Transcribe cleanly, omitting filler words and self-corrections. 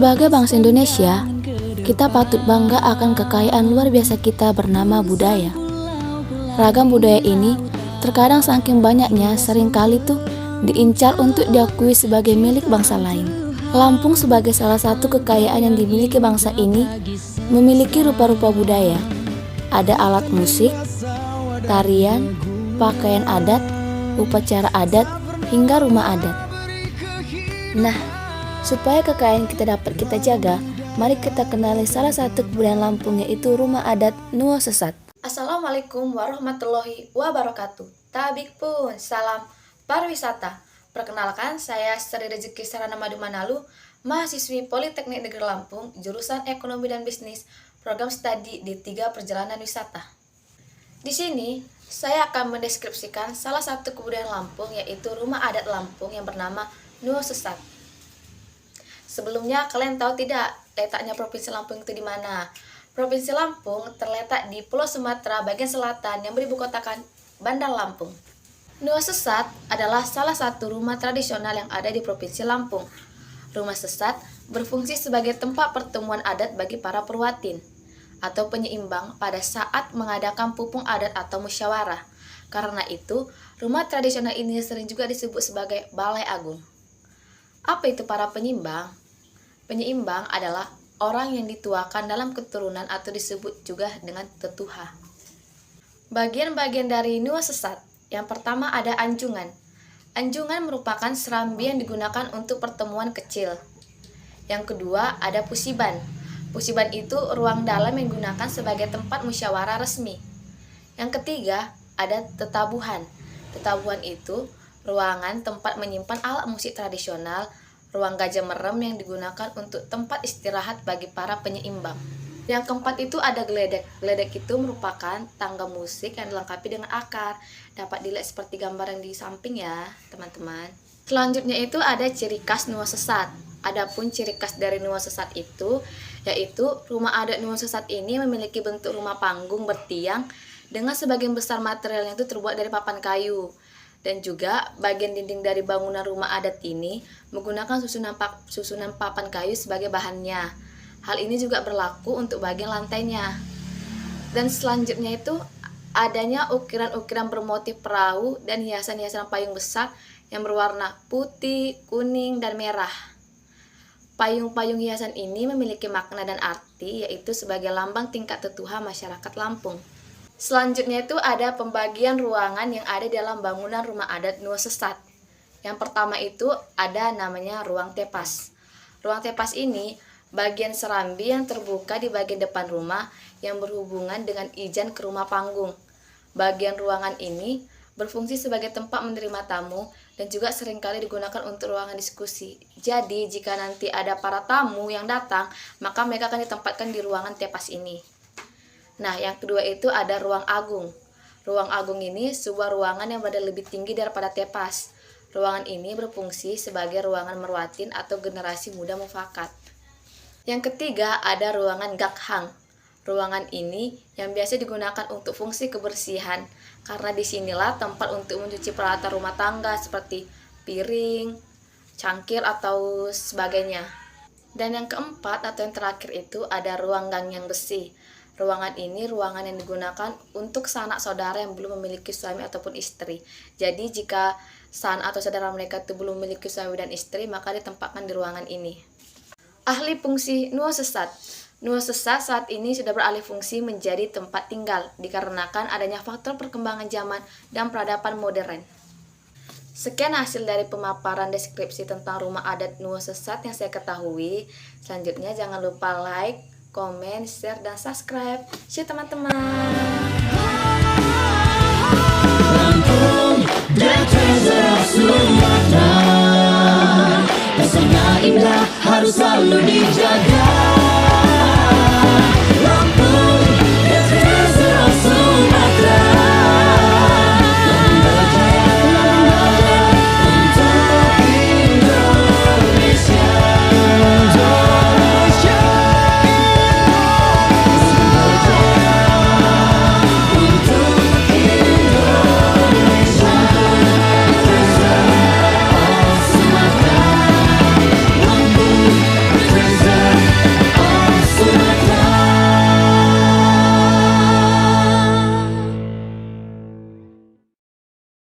Sebagai bangsa Indonesia, kita patut bangga akan kekayaan luar biasa kita bernama budaya. Ragam budaya ini terkadang saking banyaknya seringkali tuh diincar untuk diakui sebagai milik bangsa lain. Lampung sebagai salah satu kekayaan yang dimiliki bangsa ini memiliki rupa-rupa budaya. Ada alat musik, tarian, pakaian adat, upacara adat, hingga rumah adat. Nah, supaya kekayaan kita dapat kita jaga, mari kita kenali salah satu kebudayaan Lampung, yaitu rumah adat Nuo Sesat. Assalamualaikum warahmatullahi wabarakatuh. Tabik pun, salam pariwisata. Perkenalkan, saya Sri Rezeki Sarana Madu Manalu, mahasiswi Politeknik Negeri Lampung, jurusan Ekonomi dan Bisnis, program studi D3 Perjalanan Wisata. Di sini, saya akan mendeskripsikan salah satu kebudayaan Lampung, yaitu rumah adat Lampung yang bernama Nuo Sesat. Sebelumnya, kalian tahu tidak letaknya Provinsi Lampung itu di mana? Provinsi Lampung terletak di Pulau Sumatera bagian selatan yang beribu kotakan Bandar Lampung. Nuo Sesat adalah salah satu rumah tradisional yang ada di Provinsi Lampung. Rumah Sesat berfungsi sebagai tempat pertemuan adat bagi para perwatin atau penyeimbang pada saat mengadakan pupung adat atau musyawarah. Karena itu, rumah tradisional ini sering juga disebut sebagai Balai Agung. Apa itu para penyeimbang? Penyeimbang adalah orang yang dituakan dalam keturunan atau disebut juga dengan tetuha. Bagian-bagian dari Nuo Sesat. Yang pertama ada anjungan. Anjungan merupakan serambi yang digunakan untuk pertemuan kecil. Yang kedua ada pusiban. Pusiban itu ruang dalam yang digunakan sebagai tempat musyawarah resmi. Yang ketiga ada tetabuhan. Tetabuhan itu ruangan tempat menyimpan alat musik tradisional, ruang gajah merem yang digunakan untuk tempat istirahat bagi para penyeimbang. Yang keempat itu ada geledek. Geledek itu merupakan tangga musik yang dilengkapi dengan akar. Dapat dilihat seperti gambar yang di samping ya, teman-teman. Selanjutnya itu ada ciri khas Nuo Sesat. Adapun ciri khas dari Nuo Sesat itu, yaitu rumah adat Nuo Sesat ini memiliki bentuk rumah panggung bertiang dengan sebagian besar materialnya itu terbuat dari papan kayu. Dan juga bagian dinding dari bangunan rumah adat ini menggunakan susunan papan kayu sebagai bahannya. Hal ini juga berlaku untuk bagian lantainya. Dan selanjutnya itu adanya ukiran-ukiran bermotif perahu dan hiasan-hiasan payung besar yang berwarna putih, kuning, dan merah. Payung-payung hiasan ini memiliki makna dan arti, yaitu sebagai lambang tingkat tetuha masyarakat Lampung. Selanjutnya itu ada pembagian ruangan yang ada dalam bangunan rumah adat Nuo Sesat. Yang pertama itu ada namanya ruang tepas. Ruang tepas ini bagian serambi yang terbuka di bagian depan rumah yang berhubungan dengan ijan ke rumah panggung. Bagian ruangan ini berfungsi sebagai tempat menerima tamu dan juga seringkali digunakan untuk ruangan diskusi. Jadi, jika nanti ada para tamu yang datang, maka mereka akan ditempatkan di ruangan tepas ini. Nah, yang kedua itu ada ruang agung. Ruang agung ini sebuah ruangan yang berada lebih tinggi daripada tepas. Ruangan ini berfungsi sebagai ruangan merwatin atau generasi muda mufakat. Yang ketiga ada ruangan gakhang. Ruangan ini yang biasa digunakan untuk fungsi kebersihan, karena disinilah tempat untuk mencuci peralatan rumah tangga seperti piring, cangkir, atau sebagainya. Dan yang keempat atau yang terakhir itu ada ruang gangyang besi. Ruangan ini ruangan yang digunakan untuk sanak saudara yang belum memiliki suami ataupun istri. Jadi jika sanak atau saudara mereka itu belum memiliki suami dan istri, maka ditempatkan di ruangan ini. Ahli fungsi Nuo Sesat. Nuo Sesat saat ini sudah beralih fungsi menjadi tempat tinggal dikarenakan adanya faktor perkembangan zaman dan peradaban modern. Sekian hasil dari pemaparan deskripsi tentang rumah adat Nuo Sesat yang saya ketahui. Selanjutnya jangan lupa like, komen, share, dan subscribe. See you teman-teman. Pesona indah harus selalu dijaga.